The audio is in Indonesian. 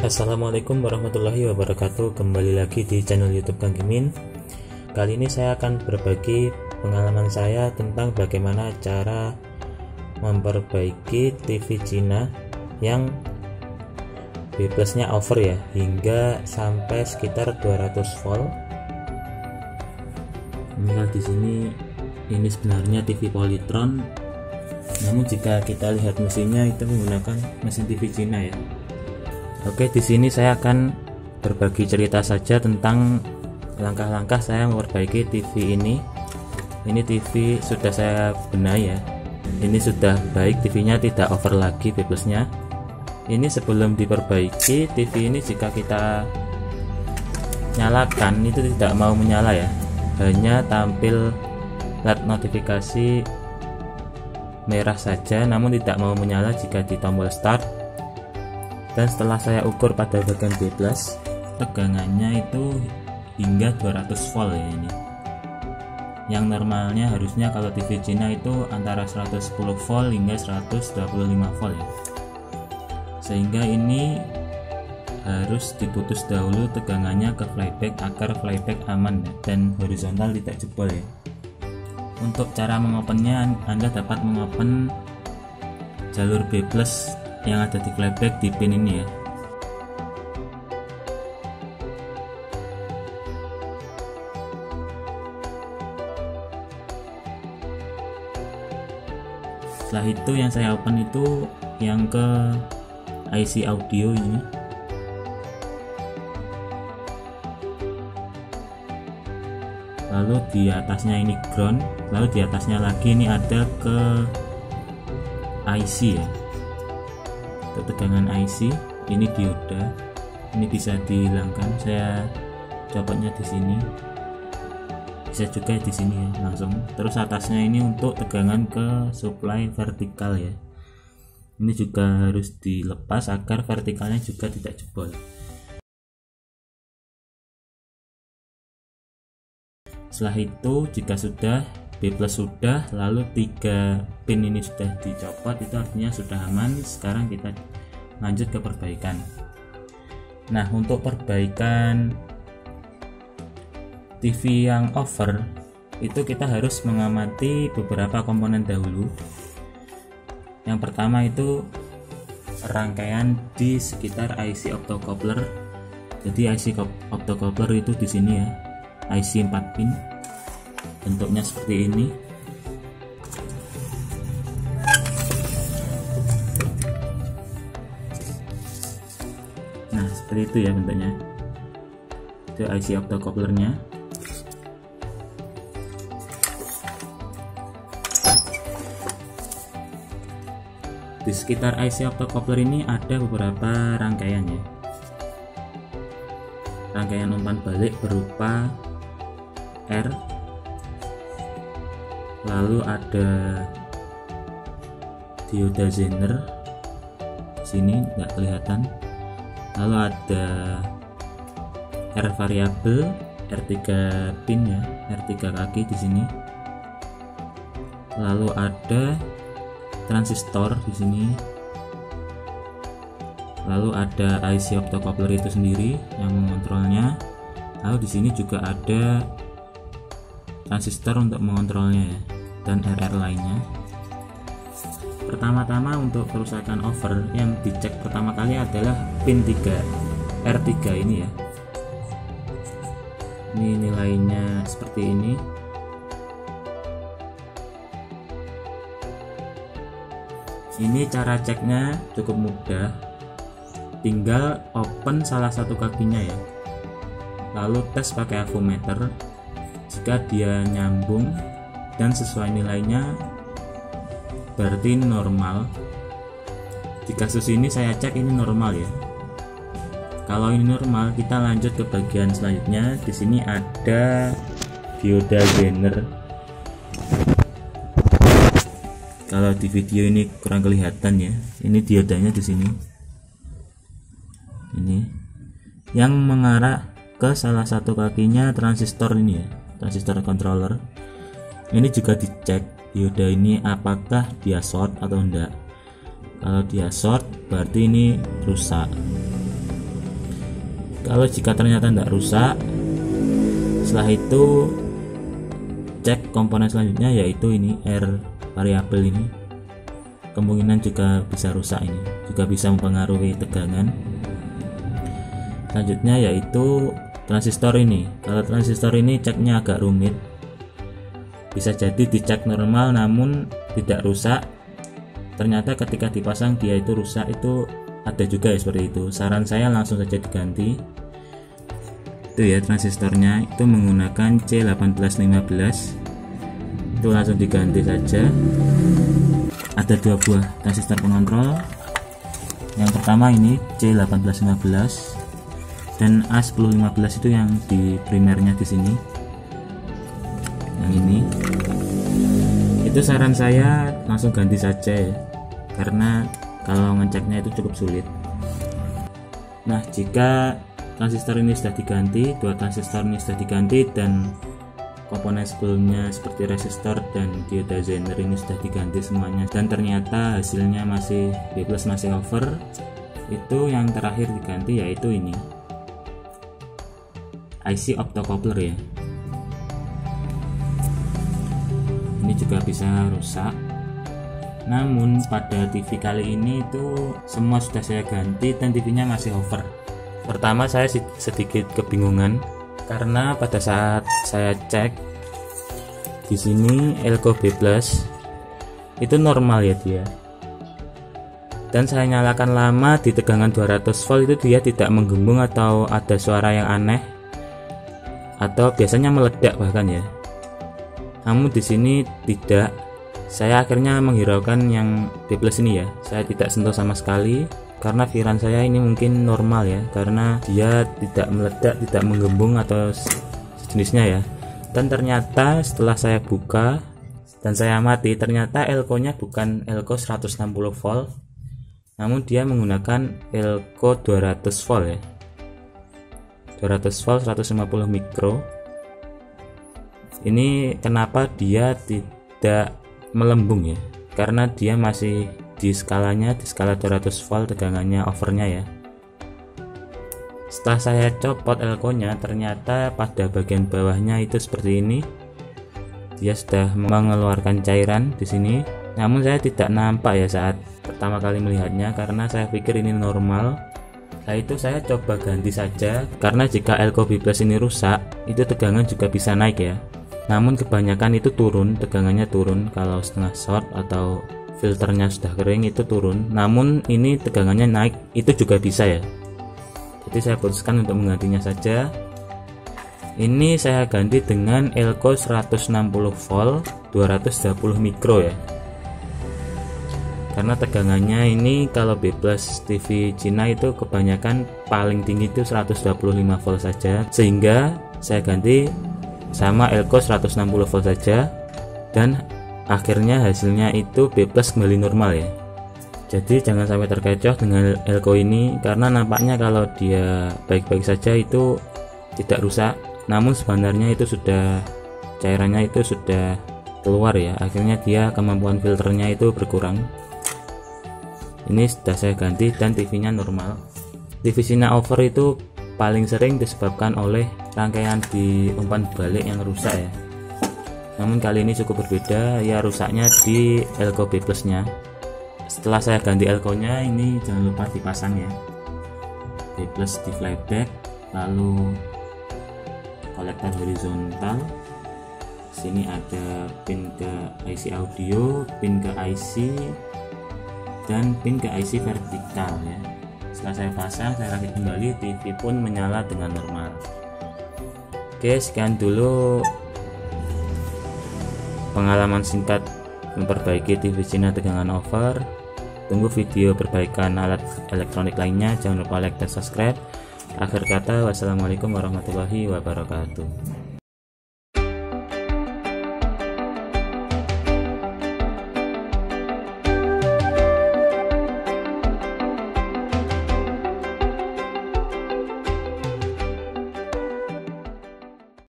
Assalamualaikum warahmatullahi wabarakatuh. Kembali lagi di channel YouTube Kang Gimin. Kali ini saya akan berbagi pengalaman saya tentang bagaimana cara memperbaiki TV Cina yang B plusnya over ya, hingga sampai sekitar 200 volt. Ini di sini ini sebenarnya TV Polytron, namun jika kita lihat mesinnya itu menggunakan mesin TV Cina ya. Oke, di sini saya akan berbagi cerita saja tentang langkah-langkah saya memperbaiki TV ini. Ini TV sudah saya benahi ya. Ini sudah baik, TV-nya tidak over lagi B plusnya. Ini sebelum diperbaiki, TV ini jika kita nyalakan itu tidak mau menyala ya. Hanya tampil LED notifikasi merah saja, namun tidak mau menyala jika di tombol start. Dan setelah saya ukur pada bagian B plus, tegangannya itu hingga 200 volt ya ini. Yang normalnya harusnya kalau TV Cina itu antara 110 volt hingga 125 volt ya. Sehingga ini harus diputus dahulu tegangannya ke flyback agar flyback aman ya, dan horizontal tidak jebol ya. Untuk cara mengopennya, Anda dapat mengopen jalur B plus yang ada di flyback di pin ini ya. Setelah itu yang saya open itu yang ke IC audio ini. Lalu di atasnya ini ground, lalu di atasnya lagi ini ada ke IC ya. Untuk tegangan IC ini dioda, ini bisa dihilangkan. Saya copotnya di sini, bisa juga di sini ya langsung. Terus atasnya ini untuk tegangan ke supply vertikal ya. Ini juga harus dilepas agar vertikalnya juga tidak jebol. Setelah itu jika sudah B plus sudah, lalu 3 pin ini sudah dicopot, itu artinya sudah aman. Sekarang kita lanjut ke perbaikan. Nah, untuk perbaikan TV yang over itu kita harus mengamati beberapa komponen dahulu. Yang pertama itu rangkaian di sekitar IC optocoupler. Jadi IC optocoupler itu di sini ya, IC 4 pin. Bentuknya seperti ini. Nah, seperti itu ya bentuknya. Itu IC optocouplernya. Di sekitar IC optocoupler ini ada beberapa rangkaian ya. Rangkaian umpan balik berupa R, lalu ada dioda Zener sini nggak kelihatan, lalu ada R variabel R3 pin ya, R3 kaki di sini, lalu ada transistor di sini, lalu ada IC optocoupler itu sendiri yang mengontrolnya, lalu di sini juga ada transistor untuk mengontrolnya ya, dan RR lainnya. Pertama-tama untuk kerusakan over yang dicek pertama kali adalah pin 3 R3 ini ya. Ini nilainya seperti ini. Ini cara ceknya cukup mudah, tinggal open salah satu kakinya ya, lalu tes pakai avometer. Jika dia nyambung dan sesuai nilainya, berarti ini normal. Di kasus ini saya cek ini normal ya. Kalau ini normal, kita lanjut ke bagian selanjutnya. Di sini ada dioda Zener. Kalau di video ini kurang kelihatan ya. Ini diodanya di sini. Ini yang mengarah ke salah satu kakinya transistor ini ya, transistor controller. Ini juga dicek dioda ini apakah dia short atau enggak. Kalau dia short berarti ini rusak. Kalau jika ternyata tidak rusak, setelah itu cek komponen selanjutnya, yaitu ini R variabel ini. Kemungkinan juga bisa rusak, ini juga bisa mempengaruhi tegangan. Selanjutnya yaitu transistor ini. Kalau transistor ini ceknya agak rumit, bisa jadi dicek normal namun tidak rusak, ternyata ketika dipasang dia itu rusak, itu ada juga ya seperti itu. Saran saya langsung saja diganti. Itu ya transistornya, itu menggunakan C1815, itu langsung diganti saja. Ada dua buah transistor pengontrol. Yang pertama ini C1815 dan A1015, itu yang di primernya di sini. Yang ini, itu saran saya langsung ganti saja ya, karena kalau ngeceknya itu cukup sulit. Nah, jika transistor ini sudah diganti, dua transistor ini sudah diganti, dan komponen sebelumnya seperti resistor dan dioda Zener ini sudah diganti semuanya, dan ternyata hasilnya masih B+ masih over, itu yang terakhir diganti yaitu ini IC optocoupler ya. Ini juga bisa rusak, namun pada TV kali ini itu semua sudah saya ganti dan TV-nya masih over. Pertama saya sedikit kebingungan karena pada saat saya cek di sini Elko B+ itu normal ya dia, dan saya nyalakan lama di tegangan 200 volt itu dia tidak menggembung atau ada suara yang aneh atau biasanya meledak bahkan ya. Namun di sini tidak. Saya akhirnya menghiraukan yang B+ ini ya, saya tidak sentuh sama sekali karena pikiran saya ini mungkin normal ya, karena dia tidak meledak, tidak menggembung atau sejenisnya ya. Dan ternyata setelah saya buka dan saya amati, ternyata Elko nya bukan Elko 160 volt, namun dia menggunakan Elko 200 volt ya, 200 volt 150 mikro. Ini kenapa dia tidak melembung ya, karena dia masih di skalanya, di skala 200 volt tegangannya overnya ya. Setelah saya copot Elko nya, ternyata pada bagian bawahnya itu seperti ini, dia sudah mengeluarkan cairan di sini. Namun saya tidak nampak ya saat pertama kali melihatnya, karena saya pikir ini normal. Setelah itu saya coba ganti saja, karena jika Elko B+ ini rusak, itu tegangan juga bisa naik ya. Namun kebanyakan itu turun, tegangannya turun kalau setengah short atau filternya sudah kering itu turun. Namun ini tegangannya naik, itu juga bisa ya. Jadi saya putuskan untuk menggantinya saja. Ini saya ganti dengan Elko 160 volt 220 mikro ya, karena tegangannya ini kalau B+ TV Cina itu kebanyakan paling tinggi itu 125 volt saja, sehingga saya ganti sama Elko 160 volt saja, dan akhirnya hasilnya itu B+ kembali normal ya. Jadi jangan sampai terkecoh dengan Elko ini, karena nampaknya kalau dia baik-baik saja itu tidak rusak, namun sebenarnya itu sudah cairannya itu sudah keluar ya, akhirnya dia kemampuan filternya itu berkurang. Ini sudah saya ganti dan TV-nya normal. TV Cina over itu paling sering disebabkan oleh rangkaian di umpan balik yang rusak ya. Namun kali ini cukup berbeda ya, rusaknya di Elko B+ nya. Setelah saya ganti Elko nya, ini jangan lupa dipasang ya, B+ di flyback, lalu kolektor horizontal. Sini ada pin ke IC audio, pin ke IC, dan pin ke IC vertikal ya. Setelah saya pasang, saya rakit kembali, TV pun menyala dengan normal. Oke, sekian dulu pengalaman singkat memperbaiki TV Cina tegangan over. Tunggu video perbaikan alat elektronik lainnya. Jangan lupa like dan subscribe. Akhir kata, wassalamualaikum warahmatullahi wabarakatuh.